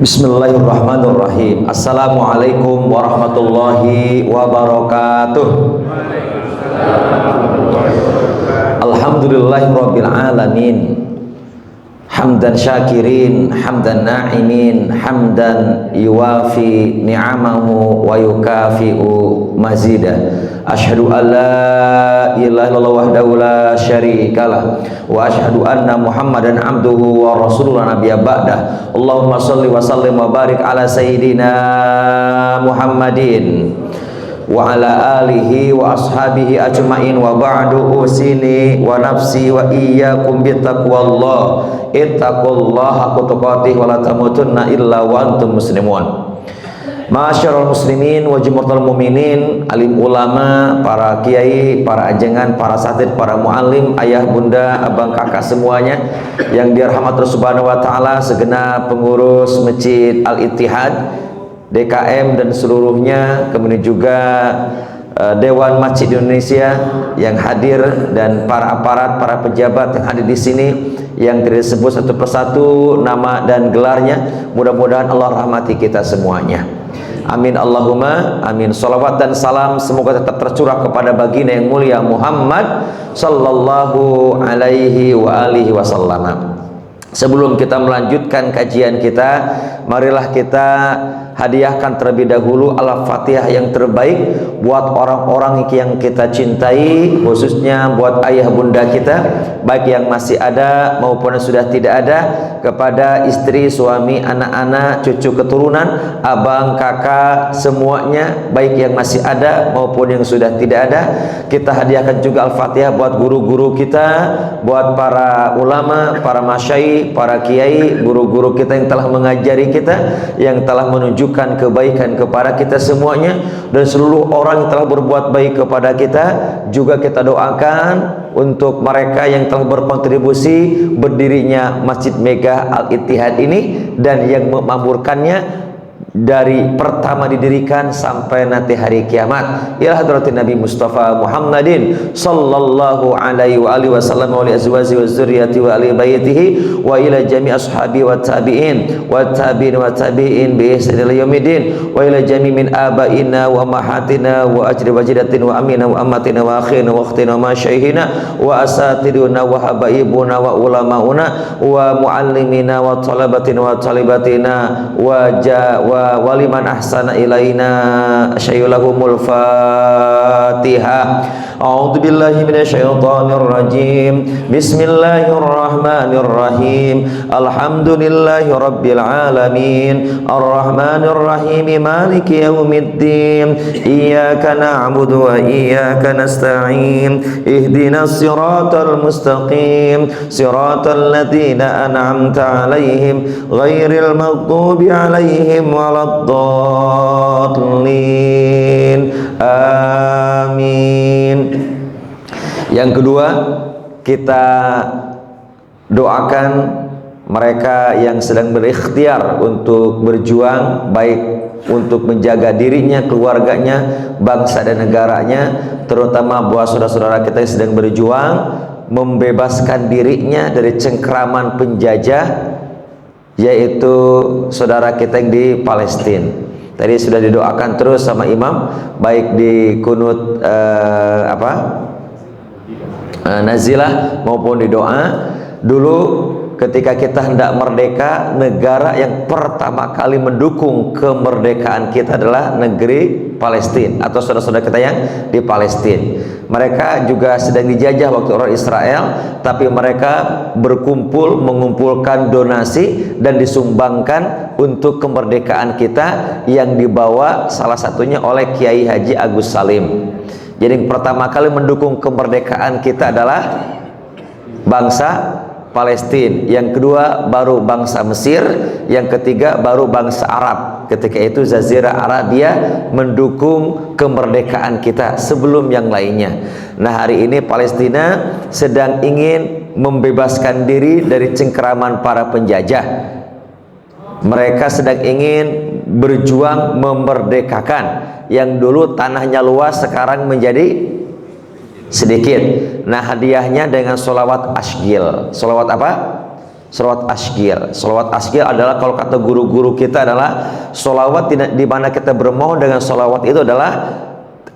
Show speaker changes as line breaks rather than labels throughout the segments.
Bismillahirrahmanirrahim. Assalamualaikum warahmatullahi wabarakatuh. Alhamdulillahirabbil alamin. Hamdan syakirin, hamdan na'imin, hamdan yuwafi ni'amahu wa yukafi'u mazida. Asyhadu an la ilaha illallah wahdahu la syarikalah wa asyhadu anna Muhammadan abduhu wa rasuluhu nabiyya ba'dah. Allahumma shalli wa sallim wa barik ala sayyidina Muhammadin wa ala alihi wa ashabihi ajma'in wa ba'du. Usini wa nafsi wa iyyakum bittaqwallah. Ittaqullaha haqqa tuqatih wa la tamutunna illa wa antum muslimun. Masyarul muslimin wa jumhurul mukminin, alim ulama, para kiai, para ajengan, para satid, para muallim, ayah bunda, abang kakak semuanya yang dirahmati Allah Subhanahu wa taala, segenap pengurus Masjid Al-Ittihad, DKM dan seluruhnya, kemudian juga Dewan Masjid Indonesia yang hadir dan para aparat, para pejabat yang hadir di sini yang tidak disebut satu persatu nama dan gelarnya. Mudah-mudahan Allah rahmati kita semuanya. Amin Allahumma amin. Salawat dan salam semoga tetap tercurah kepada baginda yang mulia Muhammad sallallahu alaihi wa alihi wasallam. Sebelum kita melanjutkan kajian kita, marilah kita hadiahkan terlebih dahulu Al-Fatihah yang terbaik buat orang-orang yang kita cintai, khususnya buat ayah bunda kita, baik yang masih ada maupun yang sudah tidak ada, kepada istri, suami, anak-anak, cucu keturunan, abang, kakak, semuanya, baik yang masih ada maupun yang sudah tidak ada. Kita hadiahkan juga Al-Fatihah buat guru-guru kita, buat para ulama, para masyayikh, para kiai, guru-guru kita yang telah mengajari kita, yang telah menunjukkan kebaikan kepada kita semuanya, dan seluruh orang yang telah berbuat baik kepada kita. Juga kita doakan untuk mereka yang telah berkontribusi berdirinya Masjid Mega Al-Ittihad ini dan yang memakmurkannya dari pertama didirikan sampai nanti hari kiamat, ila hadratin Nabi Mustafa Muhammadin sallallahu alaihi wa alihi wasallam wa li azwaji wa dzurriyyati wa ali baitihi wa ila jami ashabi wa tabi'in wa tabi'in wa tabi'in bi ihsan ila yaumiddin wa ila jami min abaina wa mahatina wa ajri wajidatin wa amina wa amatina wa akhina wa ukhtina wa masyaihina wa asatiduna wa habaibuna wa ulamauna wa muallimina wa talabatina wa talibatina wa waliman ahsana ilaina asyhadulahumul Fatihah. A'udzu billahi minasyaitonir rajim. Bismillahirrahmanirrahim. Alhamdulillahi rabbil alamin. Arrahmanir rahim. Maliki yaumiddin. Iyyaka na'budu wa iyyaka nasta'in. Ihdinas siratal mustaqim. Siratal ladzina an'amta 'alaihim ghairil maghdubi 'alaihim waladdallin. Amin. Yang kedua, kita doakan mereka yang sedang berikhtiar untuk berjuang, baik untuk menjaga dirinya, keluarganya, bangsa dan negaranya, terutama buat saudara-saudara kita yang sedang berjuang membebaskan dirinya dari cengkraman penjajah, yaitu saudara kita yang di Palestina. Tadi sudah didoakan terus sama imam, baik di kunut nazilah maupun di doa. Dulu ketika kita hendak merdeka, negara yang pertama kali mendukung kemerdekaan kita adalah negeri Palestina atau saudara-saudara kita yang di Palestina. Mereka juga sedang dijajah waktu orang Israel, tapi mereka berkumpul mengumpulkan donasi dan disumbangkan untuk kemerdekaan kita yang dibawa salah satunya oleh Kiai Haji Agus Salim. Jadi yang pertama kali mendukung kemerdekaan kita adalah bangsa Palestina, yang kedua baru bangsa Mesir, yang ketiga baru bangsa Arab. Ketika itu Jazirah Arabia mendukung kemerdekaan kita sebelum yang lainnya. Nah, hari ini Palestina sedang ingin membebaskan diri dari cengkeraman para penjajah. Mereka sedang ingin berjuang memerdekakan. Yang dulu tanahnya luas sekarang menjadi sedikit. Nah, hadiahnya dengan sholawat asygil. Sholawat apa? Sholawat asghir. Sholawat asghir adalah kalau kata guru-guru kita adalah sholawat di mana kita bermohon dengan sholawat itu adalah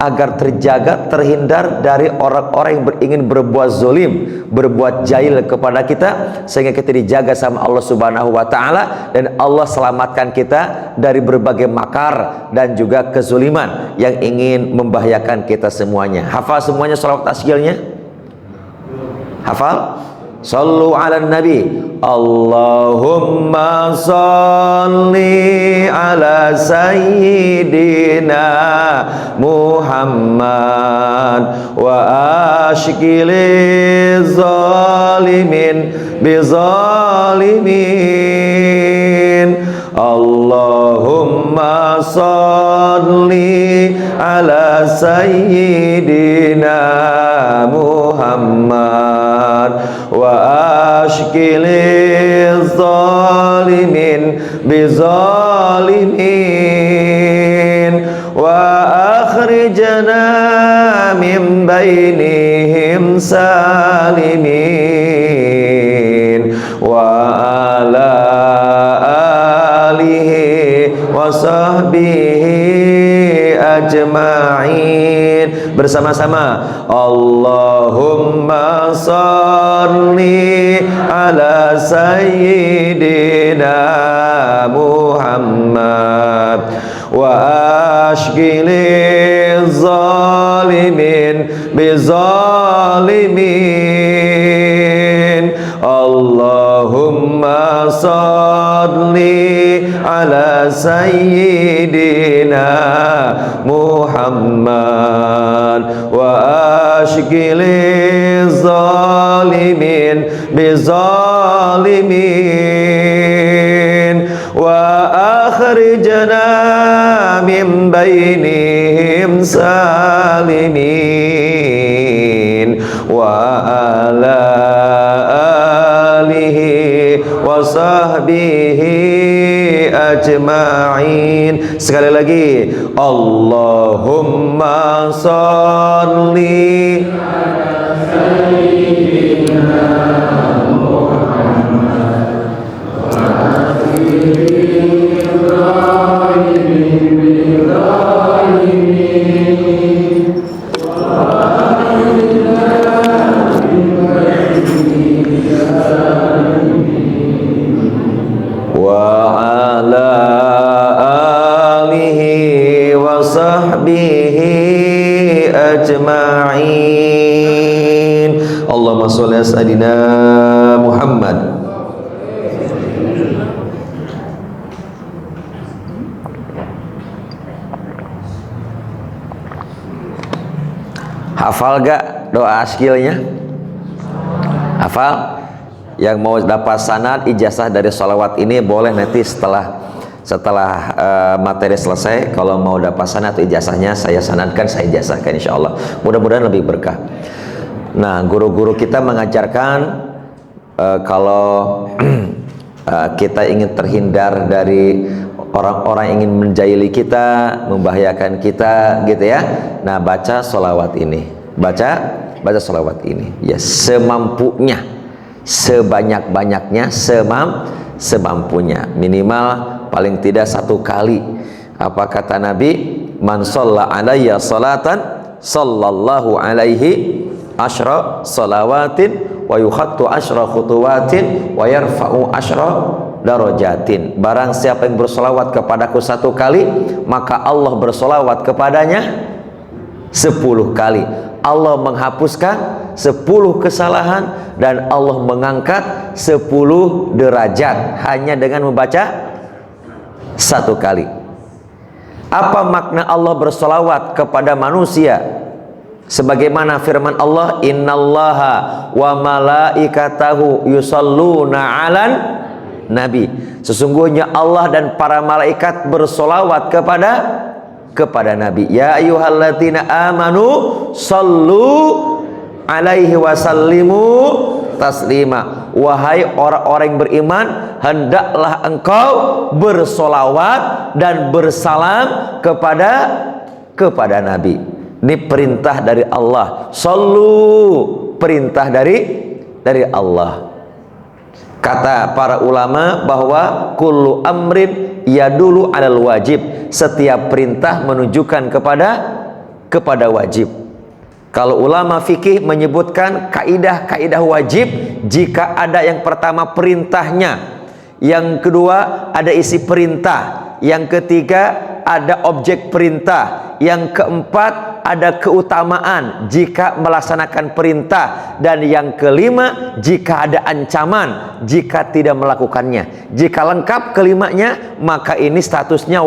agar terjaga, terhindar dari orang-orang yang ingin berbuat zolim, berbuat jahil kepada kita, sehingga kita dijaga sama Allah Subhanahu wa Ta'ala, dan Allah selamatkan kita dari berbagai makar dan juga kezuliman yang ingin membahayakan kita semuanya. Hafal semuanya sholawat asghirnya? Hafal? Sallu ala nabi. Allahumma salli ala sayyidina Muhammad wa ashkili zalimin bizalimin. Allahumma salli ala sayyidina Muhammad wa ashkili zalimin bizalimin wa akhrijna min bainihim salimin wa ala alihi wa sahbihi ajma'in. Bersama-sama, Allahumma salli ala sayyidina Muhammad wa ashkili zalimin bizalimin. Allahumma salli ala sayyidina Muhammad wa ashkili zalimin bizalimin wa akhrijna min bainihim salimin wa ala alihi wa sahbihi ajma'in. Sekali lagi, Allahumma salli ala sayyidina Muhammad wa ashkili zalimin bizalimin wa ala alihi wa sahbihi ajma'in. Allahumma sholli ala sayyidina Muhammad. Hafal gak doa asghirnya? Hafal? Yang mau dapat sanad ijazah dari sholawat ini boleh nanti setelah materi selesai. Kalau mau dapat sanad atau ijazahnya saya sanadkan, saya ijazahkan insyaallah. Mudah-mudahan lebih berkah. Nah, guru-guru kita mengajarkan kalau kita ingin terhindar dari orang-orang yang ingin menjahili kita, membahayakan kita gitu ya. Nah, baca sholawat ini. Baca sholawat ini ya semampunya, sebanyak-banyaknya, semampunya, minimal paling tidak 1 kali. Apa kata Nabi? Man shalla alayya salatan sallallahu alaihi asyra salawatin wa yukhattu asyra khutuwatin wa yarfa'u asyra darajatin. Barang siapa yang bersolawat kepadaku 1 kali, maka Allah bersolawat kepadanya 10 kali. Allah menghapuskan 10 kesalahan dan Allah mengangkat 10 derajat hanya dengan membaca 1 kali. Apa makna Allah bersolawat kepada manusia? Sebagaimana firman Allah, innallaha wa malaikatahu yusalluna 'alan nabi. Sesungguhnya Allah dan para malaikat bersolawat kepada Nabi. Ya ayyuhalladzina amanu sallu alaihi wasallimu taslima. Wahai orang-orang yang beriman, hendaklah engkau bersolawat dan bersalam kepada Nabi. Ini perintah dari Allah. Sallu, perintah dari Allah. Kata para ulama bahwa kullu amrin yadulu alal wajib, setiap perintah menunjukkan kepada wajib. Kalau ulama fikih menyebutkan kaidah-kaidah wajib, jika ada yang pertama perintahnya, yang kedua ada isi perintah, yang ketiga ada objek perintah, yang keempat ada keutamaan jika melaksanakan perintah, dan yang kelima jika ada ancaman jika tidak melakukannya. Jika lengkap kelimanya, maka ini statusnya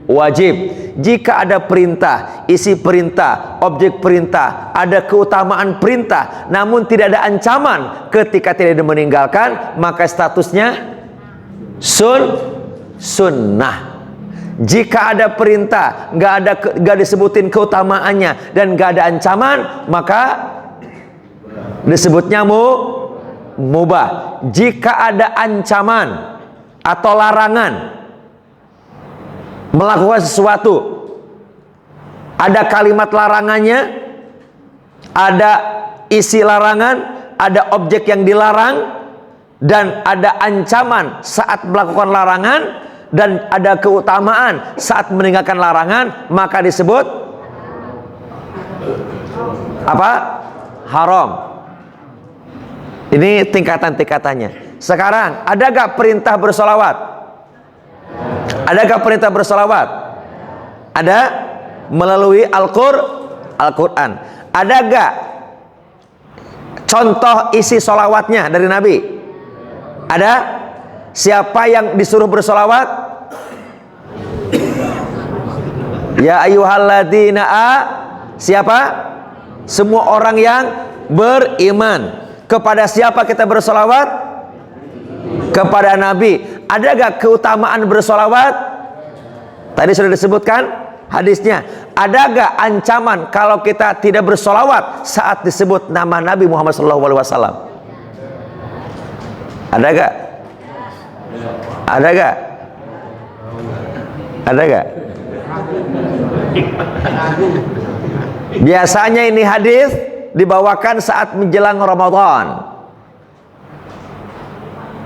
wajib. Jika ada perintah, isi perintah, objek perintah, ada keutamaan perintah, namun tidak ada ancaman ketika tidak meninggalkan, maka statusnya sunnah. Jika ada perintah, nggak disebutin keutamaannya dan nggak ada ancaman, maka disebutnya mubah. Jika ada ancaman atau larangan melakukan sesuatu, ada kalimat larangannya, ada isi larangan, ada objek yang dilarang, dan ada ancaman saat melakukan larangan, dan ada keutamaan saat meninggalkan larangan, maka disebut apa? Haram. Ini tingkatan-tingkatannya. Sekarang, ada gak perintah bersolawat? Ada gak perintah bersolawat? Ada, melalui Al-Quran. Ada gak contoh isi solawatnya dari Nabi? Ada? Siapa yang disuruh bersolawat? Ya ayyuhalladzina siapa? Semua orang yang beriman. Kepada siapa kita bersolawat? Kepada Nabi. Ada gak keutamaan bersolawat? Tadi sudah disebutkan hadisnya. Ada gak ancaman kalau kita tidak bersolawat saat disebut nama Nabi Muhammad SAW? Ada gak? Ada gak? Ada gak? Biasanya ini hadis dibawakan saat menjelang Ramadan.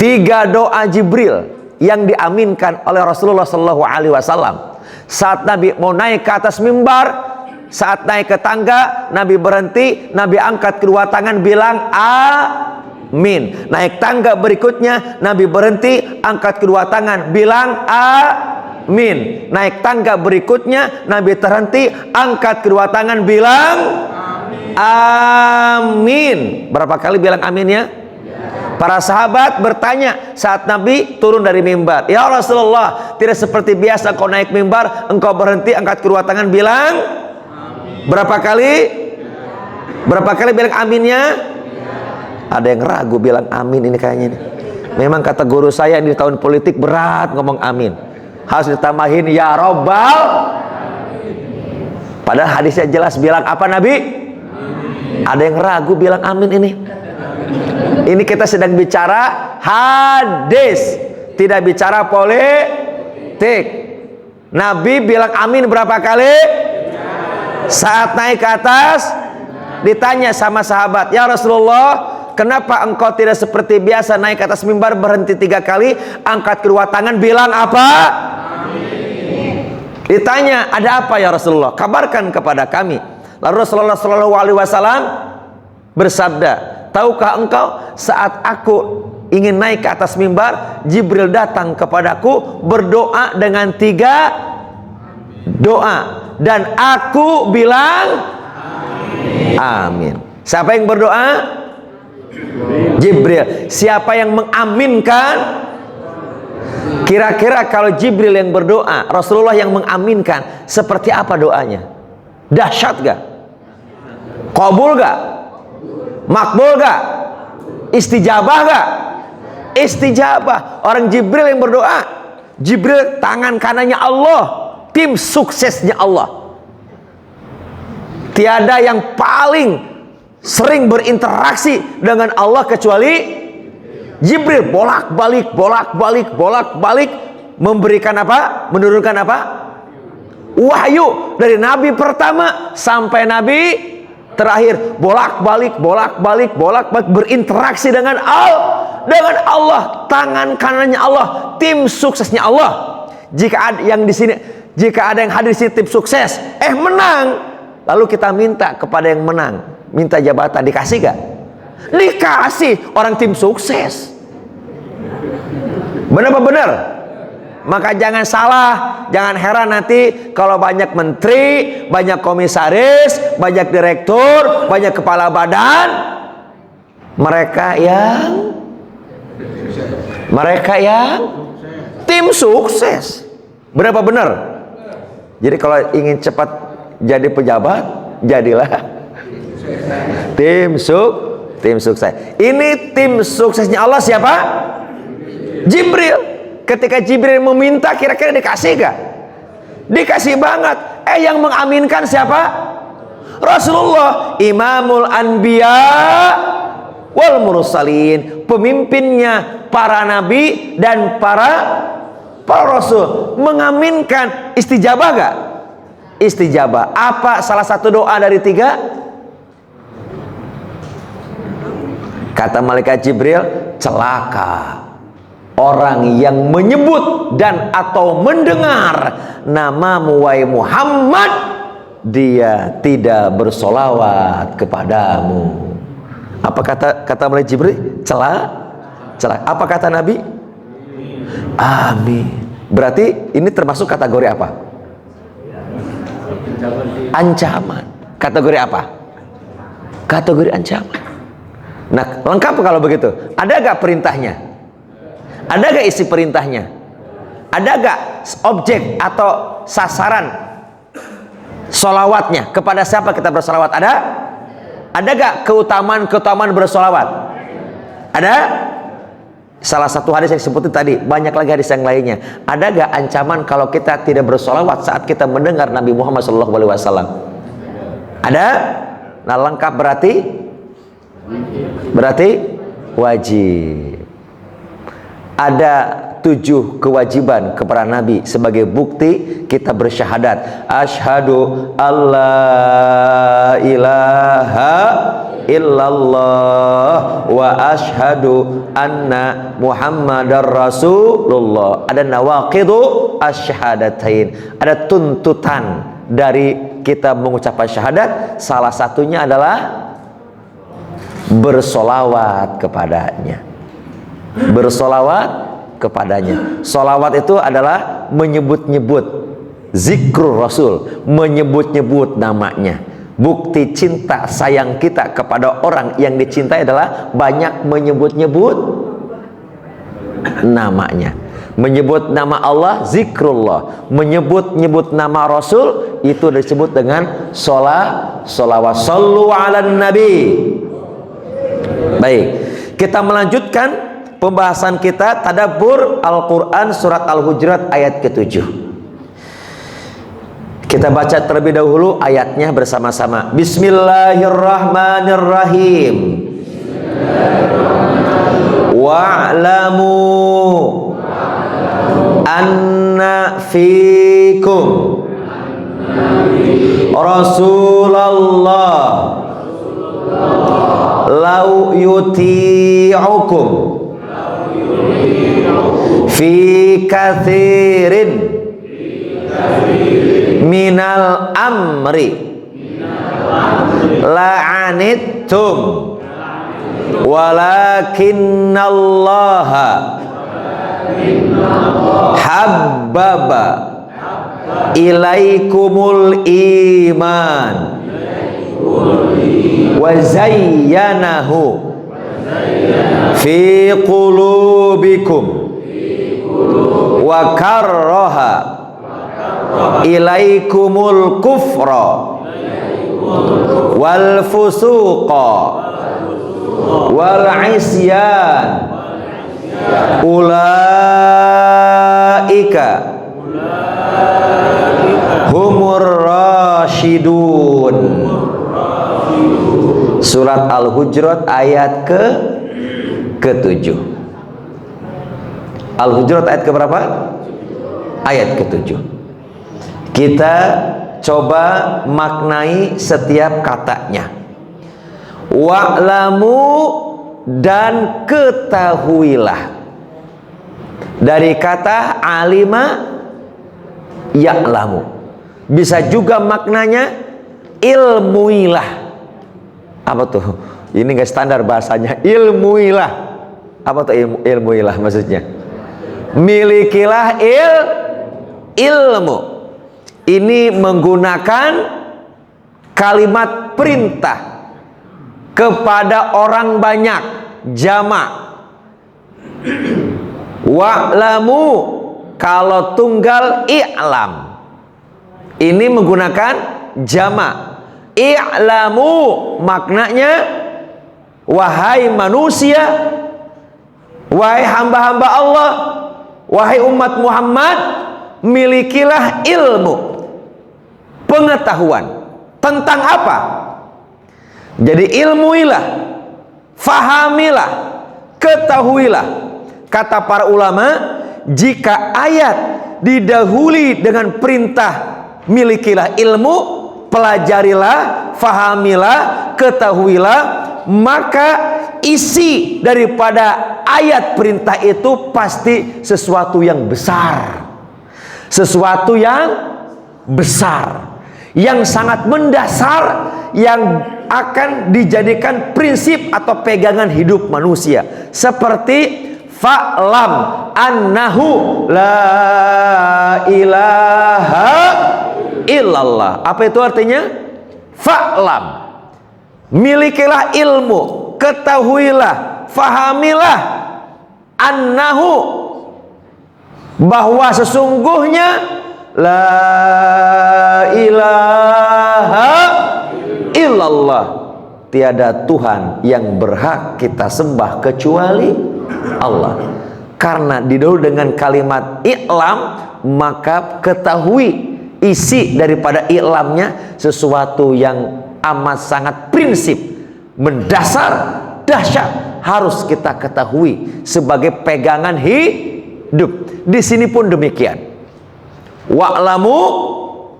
3 doa Jibril yang diaminkan oleh Rasulullah SAW. Saat Nabi mau naik ke atas mimbar, saat naik ke tangga, Nabi berhenti, Nabi angkat kedua tangan bilang amin. Naik tangga berikutnya, Nabi berhenti, angkat kedua tangan bilang amin. Naik tangga berikutnya, Nabi terhenti, angkat kedua tangan bilang amin. Berapa kali bilang aminnya? Para sahabat bertanya saat Nabi turun dari mimbar, ya Rasulullah, tidak seperti biasa kau naik mimbar, engkau berhenti, angkat kedua tangan bilang amin. Berapa kali? Berapa kali bilang aminnya? Ada yang ragu bilang amin ini kayaknya nih. Memang kata guru saya di tahun politik berat ngomong amin. Harus ditambahin ya Robbal. Padahal hadisnya jelas bilang apa Nabi? Amin. Ada yang ragu bilang amin ini. Ini kita sedang bicara hadis, tidak bicara politik. Nabi bilang amin berapa kali? Saat naik ke atas, ditanya sama sahabat, ya Rasulullah, kenapa engkau tidak seperti biasa naik ke atas mimbar berhenti 3 kali, angkat kedua tangan bilang apa? Amin. Ditanya, ada apa ya Rasulullah? Kabarkan kepada kami. Lalu Rasulullah SAW bersabda, tahukah engkau saat aku ingin naik ke atas mimbar, Jibril datang kepadaku berdoa dengan 3 doa, dan aku bilang amin. Siapa yang berdoa? Jibril. Siapa yang mengaminkan? Kira-kira kalau Jibril yang berdoa, Rasulullah yang mengaminkan, seperti apa doanya? Dahsyat gak? Qabul gak? Makbul gak? Istijabah gak? Istijabah. Orang Jibril yang berdoa. Jibril tangan kanannya Allah, tim suksesnya Allah. Tiada yang paling sering berinteraksi dengan Allah kecuali Jibril. Bolak-balik, bolak-balik, bolak-balik memberikan apa? Menurunkan apa? Wahyu dari Nabi pertama sampai Nabi Terakhir, bolak-balik berinteraksi dengan Allah, tangan kanannya Allah, tim suksesnya Allah. Jika ada yang hadir di sini tim sukses, menang, lalu kita minta kepada yang menang, minta jabatan, dikasih gak? Dikasih, orang tim sukses. Benar apa benar? Maka jangan salah, jangan heran nanti kalau banyak menteri, banyak komisaris, banyak direktur, banyak kepala badan, mereka yang tim sukses. Berapa benar? Jadi kalau ingin cepat jadi pejabat, jadilah tim sukses. Ini tim suksesnya Allah siapa? Jibril. Ketika Jibril meminta, kira-kira dikasih gak? Dikasih banget. Yang mengaminkan siapa? Rasulullah, Imamul Anbiya wal Mursalin, pemimpinnya para nabi dan para rasul. Mengaminkan, istijabah gak? Istijabah. Apa salah satu doa dari 3? Kata malaikat Jibril, celaka orang yang menyebut dan atau mendengar namamu wahai Muhammad, dia tidak bersolawat kepadamu. Apa kata malaikat Jibril? Celaka. Apa kata Nabi? Amin. Berarti ini termasuk kategori apa? Ancaman. Kategori apa? Kategori ancaman. Nah, lengkap kalau begitu. Ada gak perintahnya? Ada gak isi perintahnya? Ada gak objek atau sasaran solawatnya? Kepada siapa kita bersolawat? Ada? Ada gak keutamaan bersolawat? Ada? Salah satu hadis yang seperti tadi, banyak lagi hadis yang lainnya. Ada gak ancaman kalau kita tidak bersolawat saat kita mendengar Nabi Muhammad SAW? Ada? Nah, lengkap berarti wajib. Ada 7 kewajiban kepada Nabi sebagai bukti kita bersyahadat. Asyhadu alla ilaha illallah wa asyhadu anna Muhammadar Rasulullah. Ada nawaqidu asyhadatain. Ada tuntutan dari kita mengucapkan syahadat. Salah satunya adalah bersolawat kepadanya. Bersolawat kepadanya. Solawat itu adalah menyebut-nyebut, zikrul Rasul, menyebut-nyebut namanya. Bukti cinta sayang kita kepada orang yang dicintai adalah banyak menyebut-nyebut namanya. Menyebut nama Allah, zikrullah. Menyebut-nyebut nama Rasul, itu disebut dengan solawat. Sallu ala nabi. Baik, kita melanjutkan pembahasan kita tadabbur Al-Quran surat Al-Hujurat ayat ke-7. Kita baca terlebih dahulu ayatnya bersama-sama. Bismillahirrahmanirrahim. Wa'lamu anna fikum Rasulullah lau yuti'ukum fi kathirin minal amri la'anittum walakinnallaha habbaba ilaikumul iman wa zayyanahu fi qulubikum wa karraha ilaikumul kufra wal fusuqa wal isyan ulaika humur rasyidun. Surat Al-Hujurat ayat ke-7. Al-Hujurat ayat ke berapa? Ayat ke-7. Kita coba maknai setiap katanya. Wa'lamu, dan ketahuilah. Dari kata alima ya'lamu, bisa juga maknanya ilmuilah. Apa tuh? Ini nggak standar bahasanya. Ilmuilah. Apa tuh ilmuilah maksudnya? Milikilah ilmu. Ini menggunakan kalimat perintah kepada orang banyak, jamak. Wa'lamu, kalau tunggal i'lam. Ini menggunakan jamak. I'lamu maknanya wahai manusia, wahai hamba-hamba Allah, wahai umat Muhammad, milikilah ilmu, pengetahuan tentang apa? Jadi ilmuilah, fahamilah, ketahuilah. Kata para ulama, jika ayat didahului dengan perintah milikilah ilmu, pelajarilah, fahamilah, ketahuilah, maka isi daripada ayat perintah itu pasti sesuatu yang besar, sesuatu yang besar, yang sangat mendasar, yang akan dijadikan prinsip atau pegangan hidup manusia. Seperti fa'lam annahu la ilaha illallah. Apa itu artinya? Fa'lam, milikilah ilmu, ketahuilah, fahamilah, annahu, bahwa sesungguhnya la ilaha illallah, tiada Tuhan yang berhak kita sembah kecuali Allah. Karena didahului dengan kalimat i'lam, maka ketahui isi daripada i'lamnya sesuatu yang amat sangat prinsip, mendasar, dahsyat, harus kita ketahui sebagai pegangan hidup. Di sini pun demikian. Wa'lamu,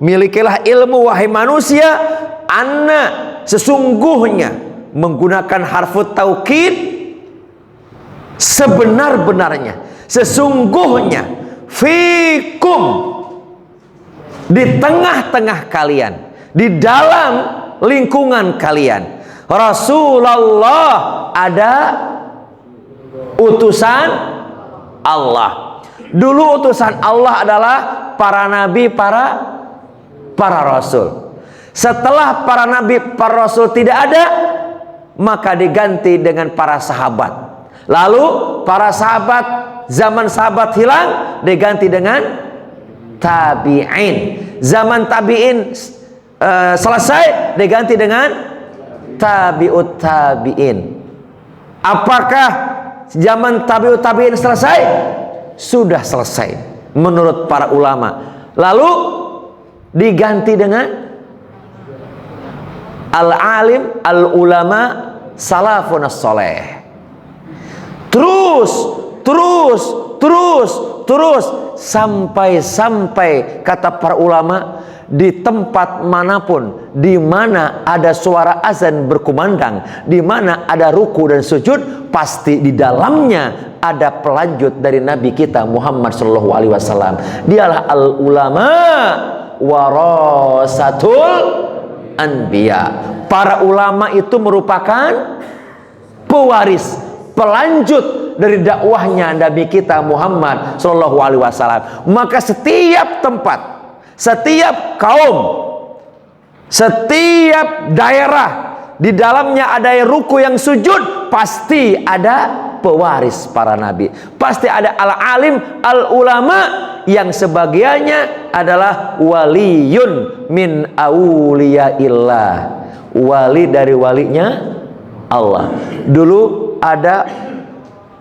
milikilah ilmu wahai manusia, anna, sesungguhnya, menggunakan harfu taukid, sebenar-benarnya, sesungguhnya, fikum, di tengah-tengah kalian, di dalam lingkungan kalian, Rasulullah, ada utusan Allah. Dulu utusan Allah adalah para nabi, para rasul. Setelah para nabi, para rasul tidak ada, maka diganti dengan para sahabat. Lalu para sahabat, zaman sahabat hilang, diganti dengan tabi'in. Zaman tabi'in selesai, diganti dengan tabi'ut tabi'in. Apakah zaman tabi'ut tabi'in selesai? Sudah selesai menurut para ulama. Lalu diganti dengan al-alim, al-ulama, salafun as-soleh. Terus sampai kata para ulama, di tempat manapun di mana ada suara azan berkumandang, di mana ada ruku dan sujud, pasti di dalamnya ada pelanjut dari Nabi kita Muhammad sallallahu alaihi wasallam. Dialah al ulama warasatul anbiya. Para ulama itu merupakan pewaris, pelanjut dari dakwahnya Nabi kita Muhammad sallallahu alaihi wasallam. Maka setiap tempat, setiap kaum, setiap daerah di dalamnya ada ruku yang sujud, pasti ada pewaris para nabi. Pasti ada al-alim, al-ulama yang sebagiannya adalah waliyun min auliyaillah, wali dari walinya Allah. Dulu ada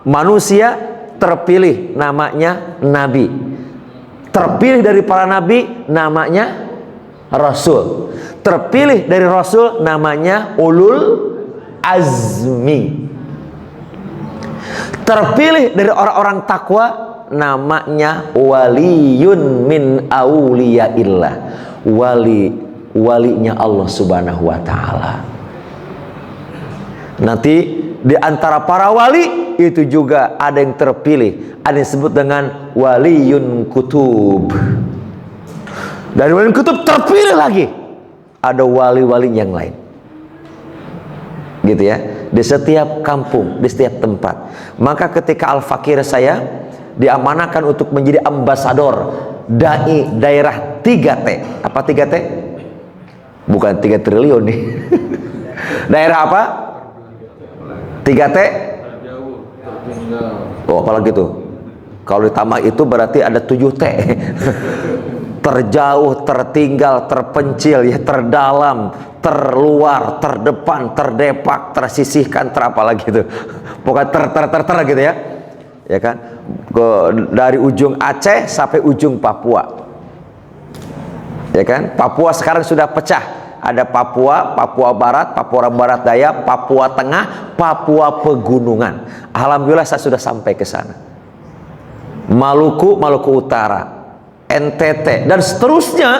manusia terpilih, namanya nabi. Terpilih dari para nabi, namanya rasul. Terpilih dari rasul, namanya ulul azmi. Terpilih dari orang-orang takwa, namanya waliyun min auliyaillah, walinya Allah subhanahu wa ta'ala. Nanti di antara para wali itu juga ada yang terpilih, ada yang disebut dengan waliyun kutub. Dari waliyun kutub terpilih lagi ada wali-wali yang lain, gitu ya, di setiap kampung, di setiap tempat. Maka ketika Al-Fakir saya diamanahkan untuk menjadi ambasador dai daerah 3T. Apa 3T? Bukan 3 triliun nih. Daerah apa? 3T? Oh, apalagi tuh. Kalau ditambah itu berarti ada 7T. Terjauh, tertinggal, terpencil, ya, terdalam, terluar, terdepan, terdepak, tersisihkan, terapa lagi itu. Pokoknya ter gitu ya. Ya kan? Dari ujung Aceh sampai ujung Papua. Ya kan? Papua sekarang sudah pecah. Ada Papua, Papua Barat, Papua Barat Daya, Papua Tengah, Papua Pegunungan. Alhamdulillah saya sudah sampai ke sana. Maluku, Maluku Utara, NTT, dan seterusnya.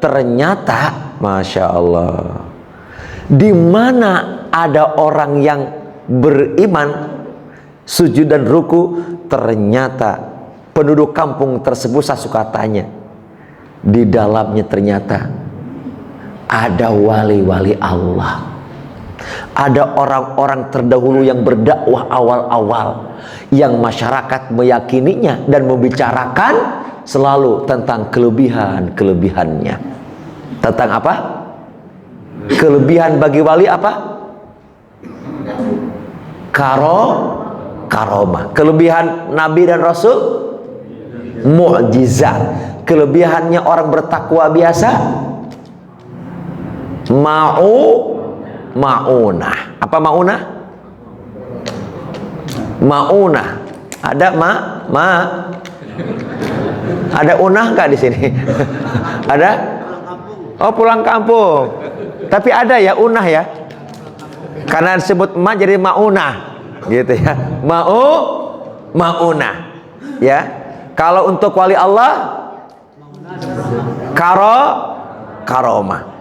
Ternyata, Masya Allah, di mana ada orang yang beriman, sujud dan ruku, ternyata penduduk kampung tersebut, saya suka tanya, di dalamnya ternyata ada wali-wali Allah, ada orang-orang terdahulu yang berdakwah awal-awal, yang masyarakat meyakininya dan membicarakan selalu tentang kelebihan-kelebihannya. Tentang apa? Kelebihan bagi wali apa? Karomah. Kelebihan Nabi dan Rasul, mukjizat. Kelebihannya orang bertakwa biasa, maunah. Apa maunah? Maunah. Ada ada unah nggak di sini? Ada? Oh, pulang kampung. Tapi ada ya unah ya. Karena disebut ma jadi maunah, gitu ya. Maunah. Ya. Kalau untuk wali Allah, karomah.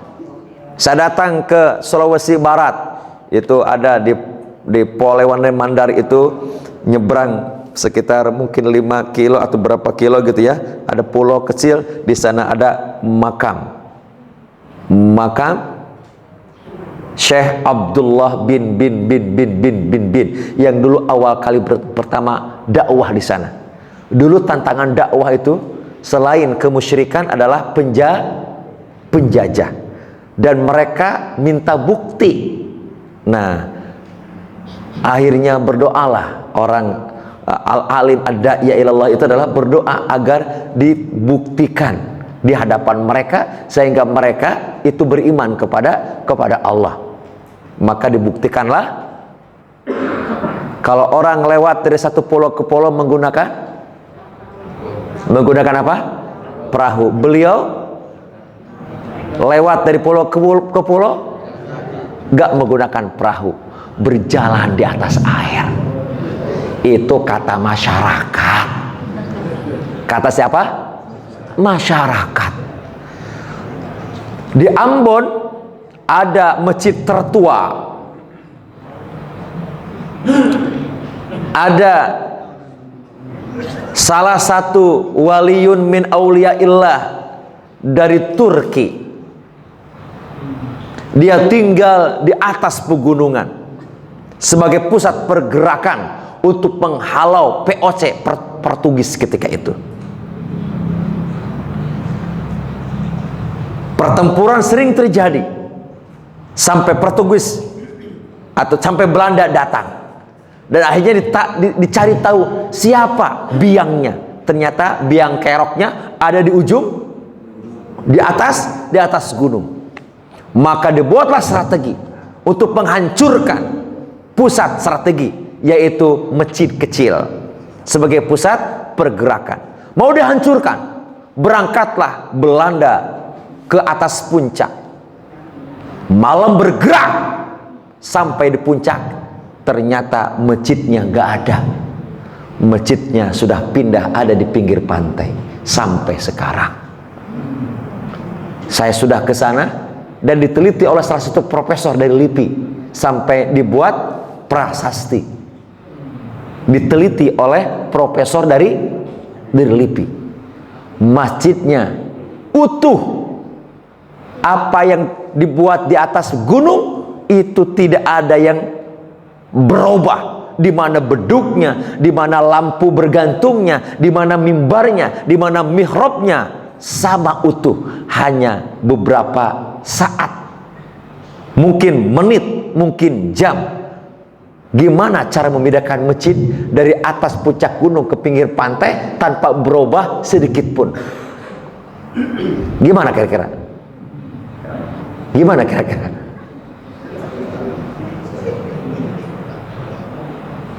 Saya datang ke Sulawesi Barat, itu ada di Polewande Mandar, itu nyebrang sekitar mungkin 5 kilo atau berapa kilo gitu ya, ada pulau kecil, di sana ada makam Syekh Abdullah bin yang dulu awal kali pertama dakwah di sana. Dulu tantangan dakwah itu selain kemusyrikan adalah penjajah, dan mereka minta bukti. Nah, akhirnya berdoalah orang al-alim ad-da'iya ilallah itu adalah berdoa agar dibuktikan di hadapan mereka, sehingga mereka itu beriman kepada Allah. Maka dibuktikanlah. Kalau orang lewat dari satu pulau ke pulau menggunakan apa? Perahu. Beliau lewat dari pulau ke pulau gak menggunakan perahu, berjalan di atas air. Itu kata masyarakat. Kata siapa? Masyarakat. Di Ambon ada masjid tertua, ada salah satu waliyun min auliyaillah dari Turki. Dia tinggal di atas pegunungan sebagai pusat pergerakan untuk menghalau POC Portugis ketika itu. Pertempuran sering terjadi sampai Portugis atau sampai Belanda datang, dan akhirnya dicari tahu siapa biangnya. Ternyata biang keroknya ada di ujung, di atas gunung. Maka dibuatlah strategi untuk menghancurkan pusat strategi, yaitu masjid kecil sebagai pusat pergerakan. Mau dihancurkan, berangkatlah Belanda ke atas puncak. Malam bergerak sampai di puncak, ternyata masjidnya nggak ada. Masjidnya sudah pindah, ada di pinggir pantai sampai sekarang. Saya sudah ke sana dan diteliti oleh salah satu profesor dari LIPI. sampai dibuat prasasti, diteliti oleh profesor dari LIPI. Masjidnya utuh, apa yang dibuat di atas gunung itu tidak ada yang berubah. Di mana beduknya, di mana lampu bergantungnya, di mana mimbarnya, di mana mihrabnya, sama utuh. Hanya beberapa saat, mungkin menit, mungkin jam. Gimana cara membedakan masjid dari atas puncak gunung ke pinggir pantai tanpa berubah sedikit pun? Gimana kira-kira? Gimana kira-kira?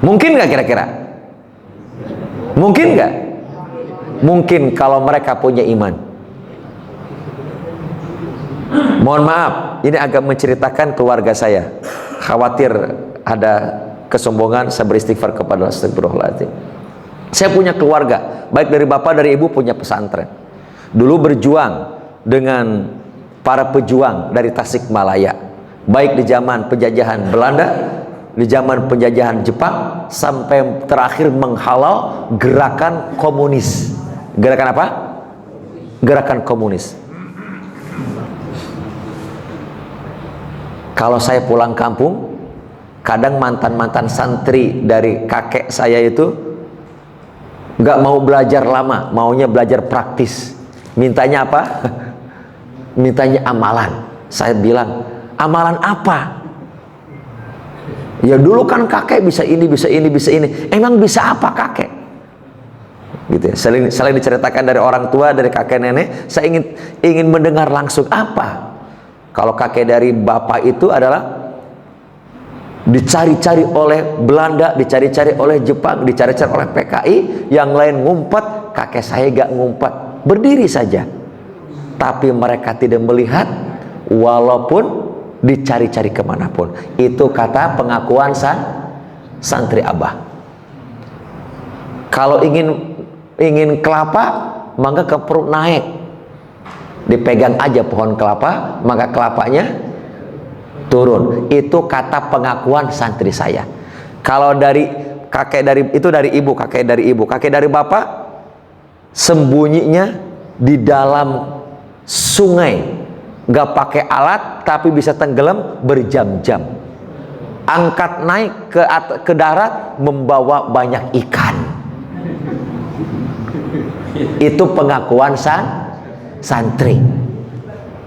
Mungkin nggak kira-kira? Mungkin nggak? Mungkin kalau mereka punya iman. Mohon maaf, ini agak menceritakan keluarga saya. Khawatir ada kesombongan, saya beristighfar kepada Allah. Astagfirullahaladzim. Saya punya keluarga, baik dari bapak dari ibu punya pesantren. Dulu berjuang dengan para pejuang dari Tasikmalaya, baik di zaman penjajahan Belanda, di zaman penjajahan Jepang, sampai terakhir menghalau gerakan komunis. Gerakan apa? Gerakan komunis. Kalau saya pulang kampung, kadang mantan-mantan santri dari kakek saya itu nggak mau belajar lama, maunya belajar praktis. Mintanya apa? Mintanya amalan. Saya bilang, amalan apa? Ya dulu kan kakek bisa ini, bisa ini, bisa ini. Emang bisa apa kakek? Gitu ya. Selain diceritakan dari orang tua, dari kakek nenek, saya ingin mendengar langsung apa. Kalau kakek dari bapak itu adalah dicari-cari oleh Belanda, dicari-cari oleh Jepang, dicari-cari oleh PKI, yang lain ngumpet, kakek saya gak ngumpet, berdiri saja. Tapi mereka tidak melihat, walaupun dicari-cari kemanapun. Itu kata pengakuan santri Abah. Kalau ingin kelapa, maka ke perut naik, dipegang aja pohon kelapa, maka kelapanya turun. Itu kata pengakuan santri saya. Kalau dari kakek dari itu dari ibu, kakek dari ibu, kakek dari bapak, sembunyinya di dalam sungai, nggak pakai alat, tapi bisa tenggelam berjam-jam. Angkat naik ke darat, membawa banyak ikan. Itu pengakuan santri.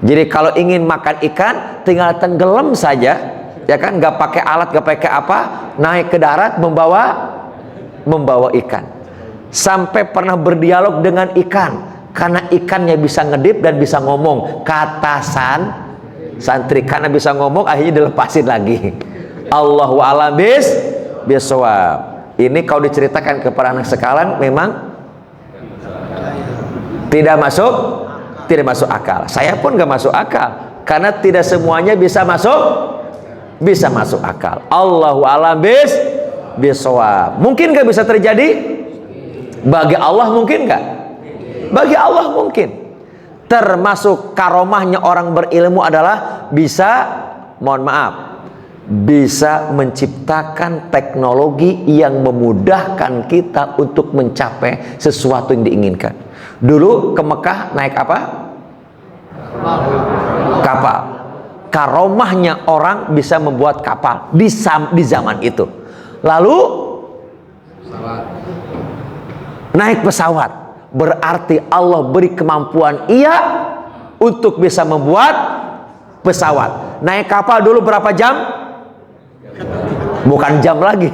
Jadi kalau ingin makan ikan, tinggal tenggelam saja, ya kan? Nggak pakai alat, nggak pakai apa, naik ke darat, membawa ikan. Sampai pernah berdialog dengan ikan. Karena ikannya bisa ngedip dan bisa ngomong, kata santri, karena bisa ngomong akhirnya dilepasin lagi. Allahu a'lam bishawab. Ini kalau diceritakan kepada anak sekarang memang tidak masuk akal. Saya pun gak masuk akal, karena tidak semuanya bisa masuk akal. Allahu a'lam bishawab. Mungkin gak bisa terjadi? Bagi Allah mungkin gak? Bagi Allah mungkin. Termasuk karomahnya orang berilmu adalah bisa, mohon maaf, bisa menciptakan teknologi yang memudahkan kita untuk mencapai sesuatu yang diinginkan. Dulu ke Mekah naik apa? Kapal. Karomahnya orang bisa membuat kapal di zaman itu. Lalu naik pesawat. Berarti Allah beri kemampuan untuk bisa membuat pesawat. Naik kapal dulu berapa jam? Bukan jam lagi.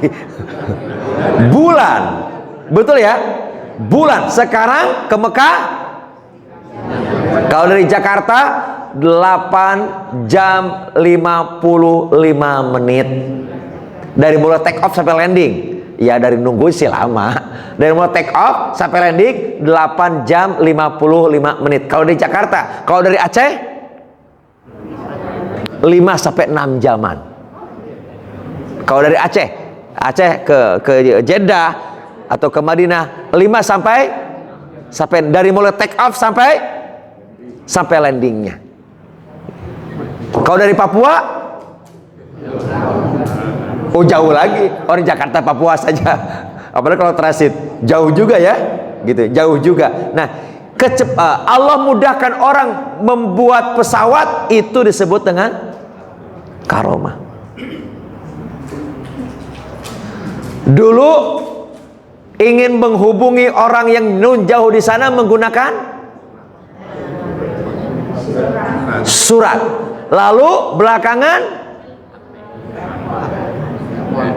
Bulan. Betul ya? Bulan. Sekarang ke Mekah, kalau dari Jakarta 8 jam 55 menit. Dari mulai take off sampai landing. Ya dari nunggu sih lama. Dari mulai take off sampai landing 8 jam 55 menit. Kalau di Jakarta, kalau dari Aceh 5 sampai 6 jaman. Kalau dari Aceh ke Jeddah atau ke Madinah 5 sampai dari mulai take off sampai landingnya. Kalau dari Papua Oh jauh lagi, orang Jakarta Papua saja. Apalagi kalau transit, jauh juga ya, gitu, jauh juga. Nah, Allah mudahkan orang membuat pesawat, itu disebut dengan karomah. Dulu ingin menghubungi orang yang jauh di sana menggunakan surat. Lalu belakangan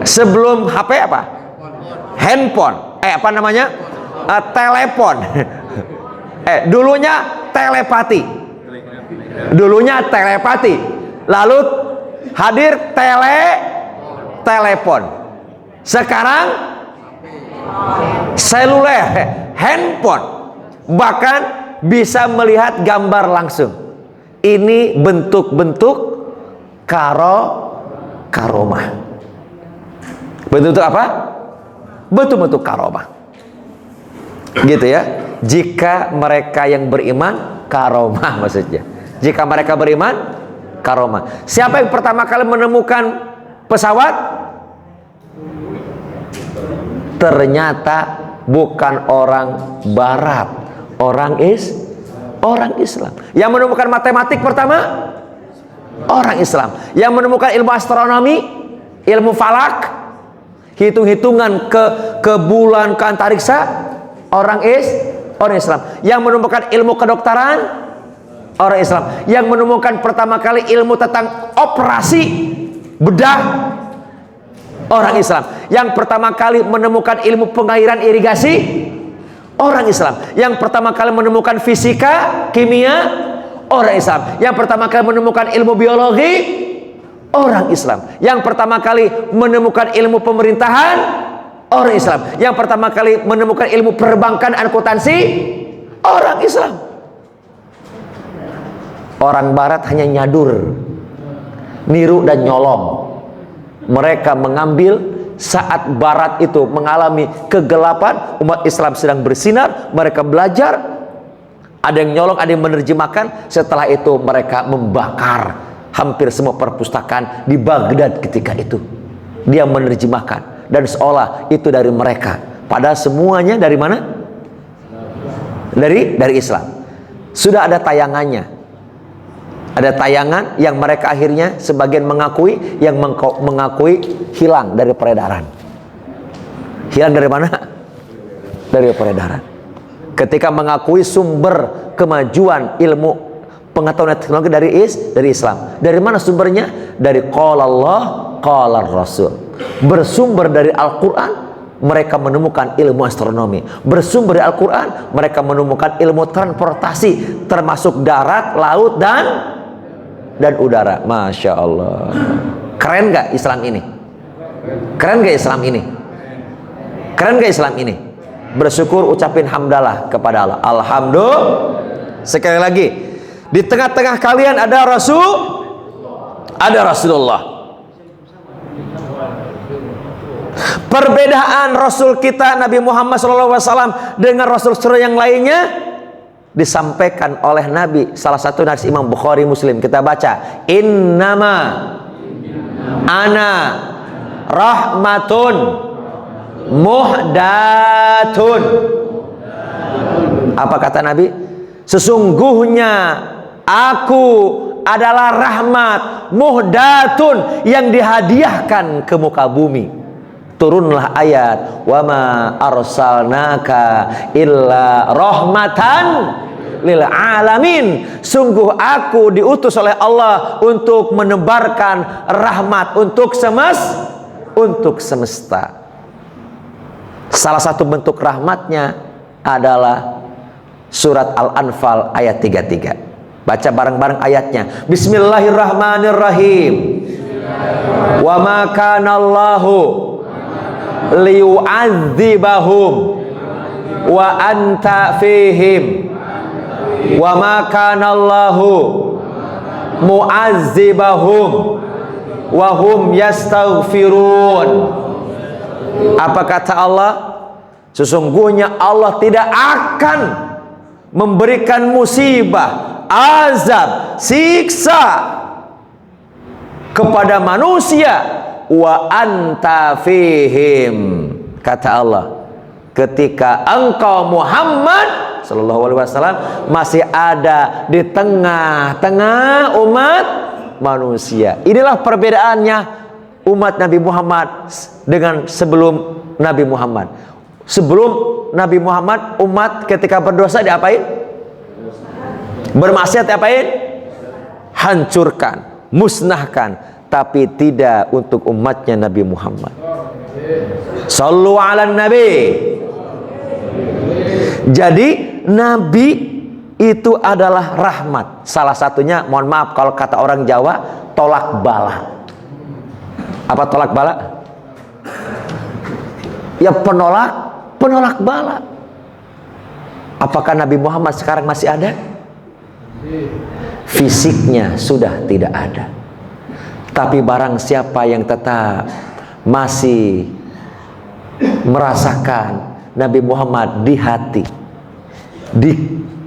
sebelum HP apa? Handphone. Apa namanya? Telepon. Dulunya telepati. Dulunya telepati. Lalu hadir telepon. Sekarang seluler, handphone. Bahkan bisa melihat gambar langsung. Ini bentuk-bentuk karomah. Bentuk apa? Bentuk-bentuk karomah. Gitu ya. Jika mereka yang beriman, karomah maksudnya. Jika mereka beriman, karomah. Siapa yang pertama kali menemukan pesawat? Ternyata bukan orang Barat, orang Islam. Yang menemukan matematik pertama, orang Islam. Yang menemukan ilmu astronomi, ilmu falak, hitung-hitungan ke bulan, ke antariksa, orang Islam. Yang menemukan ilmu kedokteran, orang Islam. Yang menemukan pertama kali ilmu tentang operasi bedah, orang Islam. Yang pertama kali menemukan ilmu pengairan irigasi, orang Islam. Yang pertama kali menemukan fisika, kimia, orang Islam. Yang pertama kali menemukan ilmu biologi, orang Islam. Yang pertama kali menemukan ilmu pemerintahan, orang Islam. Yang pertama kali menemukan ilmu perbankan, akuntansi, orang Islam. Orang Barat hanya nyadur, niru dan nyolong. Mereka mengambil saat Barat itu mengalami kegelapan, umat Islam sedang bersinar, mereka belajar, ada yang nyolong, ada yang menerjemahkan. Setelah itu mereka membakar hampir semua perpustakaan di Baghdad ketika itu. Dia menerjemahkan dan seolah itu dari mereka, padahal semuanya dari mana? Dari Islam. Sudah ada tayangannya. Ada tayangan yang mereka akhirnya sebagian mengakui, yang mengakui hilang dari peredaran. Hilang dari mana? Dari peredaran. Ketika mengakui sumber kemajuan ilmu pengetahuan teknologi dari Islam. Dari mana sumbernya? Dari qala Allah, qala Rasul. Bersumber dari Al-Quran, mereka menemukan ilmu astronomi. Bersumber dari Al-Quran, mereka menemukan ilmu transportasi, termasuk darat, laut, dan udara. Masya Allah. Keren gak Islam ini? Keren gak Islam ini? Keren gak Islam ini? Bersyukur, ucapin hamdalah kepada Allah. Alhamdulillah. Sekali lagi, di tengah-tengah kalian ada Rasulullah. Perbedaan Rasul kita Nabi Muhammad SAW dengan Rasul-Rasul yang lainnya disampaikan oleh Nabi. Salah satu hadis Imam Bukhari, Muslim, kita baca, innama ana rahmatun muhdatun. Apa kata Nabi? Sesungguhnya aku adalah rahmat muhdatun, yang dihadiahkan ke muka bumi. Turunlah ayat, wa ma arsalnaka illa rahmatan lil alamin. Sungguh aku diutus oleh Allah untuk menebarkan rahmat untuk semesta. Salah satu bentuk rahmatnya adalah surat Al-Anfal ayat 33. Baca bareng-bareng ayatnya. Bismillahirrahmanirrahim. Wa ma kana Allahu liyu'adzibahum wa anta fihim wa ma kana Allahu mu'adzibahum wa hum yastaghfirun. Apa kata Allah? Sesungguhnya Allah tidak akan memberikan musibah, azab, siksa kepada manusia, wa anta fihim, kata Allah, ketika engkau Muhammad sallallahu alaihi wasallam masih ada di tengah-tengah umat manusia. Inilah perbedaannya umat Nabi Muhammad dengan sebelum Nabi Muhammad. Sebelum Nabi Muhammad, umat ketika berdosa diapain? Bermaksiat diapain? Hancurkan, musnahkan. Tapi tidak untuk umatnya Nabi Muhammad. Sallu ala Nabi. Jadi Nabi itu adalah rahmat. Salah satunya, mohon maaf kalau kata orang Jawa, tolak bala. Apa tolak bala? Ya penolak bala. Apakah Nabi Muhammad sekarang masih ada? Fisiknya sudah tidak ada. Tapi barang siapa yang tetap masih merasakan Nabi Muhammad di hati,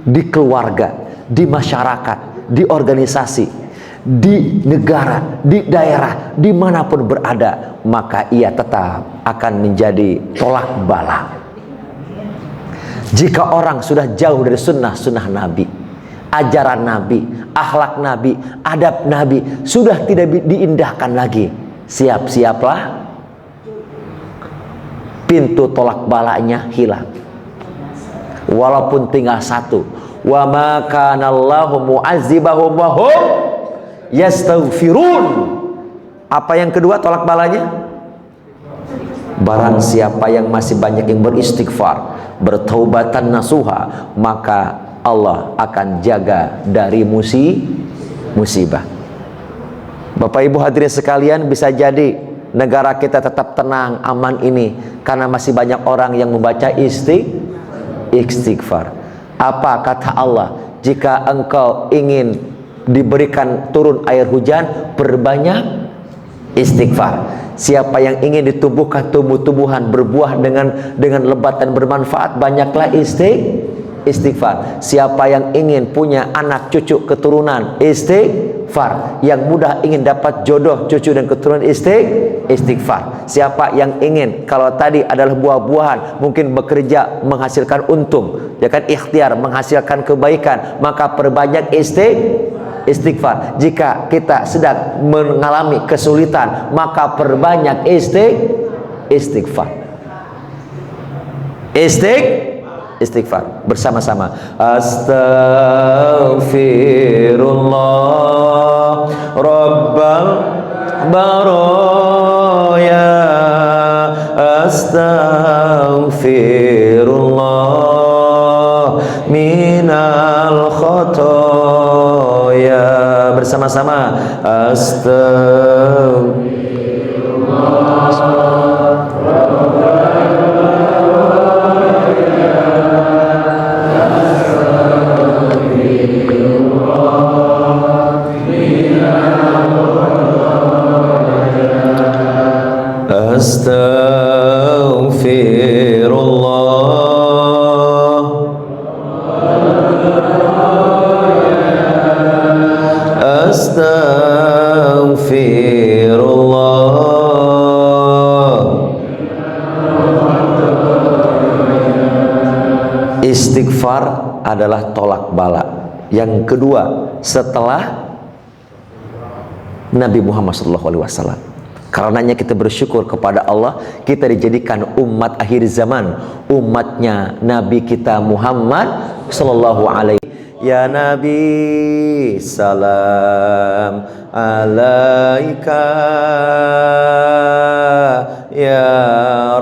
di keluarga, di masyarakat, di organisasi, di negara, di daerah, dimanapun berada, maka ia tetap akan menjadi tolak bala. Jika orang sudah jauh dari sunnah Nabi, ajaran Nabi, akhlak Nabi, adab Nabi sudah tidak diindahkan lagi, siap-siaplah pintu tolak balanya hilang. Walaupun tinggal satu, wa ma kana Allahu mu'azzibahum wa hum yastaghfirun. Apa yang kedua tolak balanya? Barang siapa yang masih banyak yang beristighfar, bertaubatan nasuha, maka Allah akan jaga dari musibah. Bapak Ibu hadirin sekalian, bisa jadi negara kita tetap tenang, aman ini karena masih banyak orang yang membaca istighfar. Apa kata Allah? Jika engkau ingin diberikan turun air hujan, perbanyak istighfar. Siapa yang ingin ditumbuhkan tumbuh-tumbuhan berbuah dengan lebat dan bermanfaat, banyaklah istighfar. Siapa yang ingin punya anak cucu keturunan, istighfar. Yang mudah ingin dapat jodoh cucu dan keturunan, istighfar. Siapa yang ingin, kalau tadi adalah buah-buahan, mungkin bekerja menghasilkan untung, ya kan, ikhtiar menghasilkan kebaikan, maka perbanyak istighfar. Jika kita sedang mengalami kesulitan, maka perbanyak istighfar. Istighfar bersama-sama. Astaghfirullah Rabbal baraya, astaghfirullah minal khotoya. Bersama-sama. Istighfar adalah tolak bala. Yang kedua setelah Nabi Muhammad SAW. Karenanya kita bersyukur kepada Allah, kita dijadikan umat akhir zaman, umatnya Nabi kita Muhammad sallallahu alaihi. Ya Nabi salam alaika, ya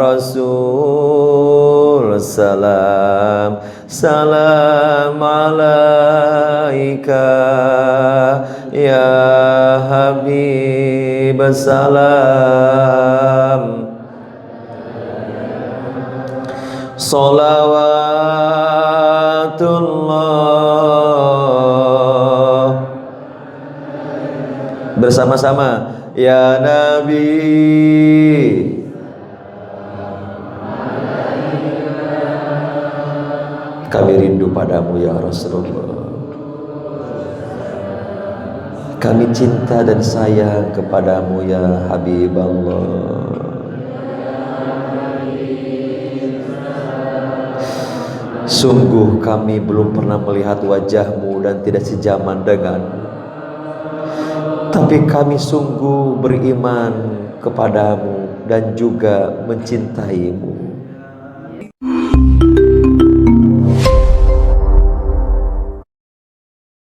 Rasul salam salam alaika, ya Habib salam salawatullah. Bersama-sama, ya Nabi kami rindu padamu ya Rasulullah. Kami cinta dan sayang kepadamu ya Habiballah. Sungguh kami belum pernah melihat wajahmu dan tidak sejaman denganmu. Tapi kami sungguh beriman kepadamu dan juga mencintaimu.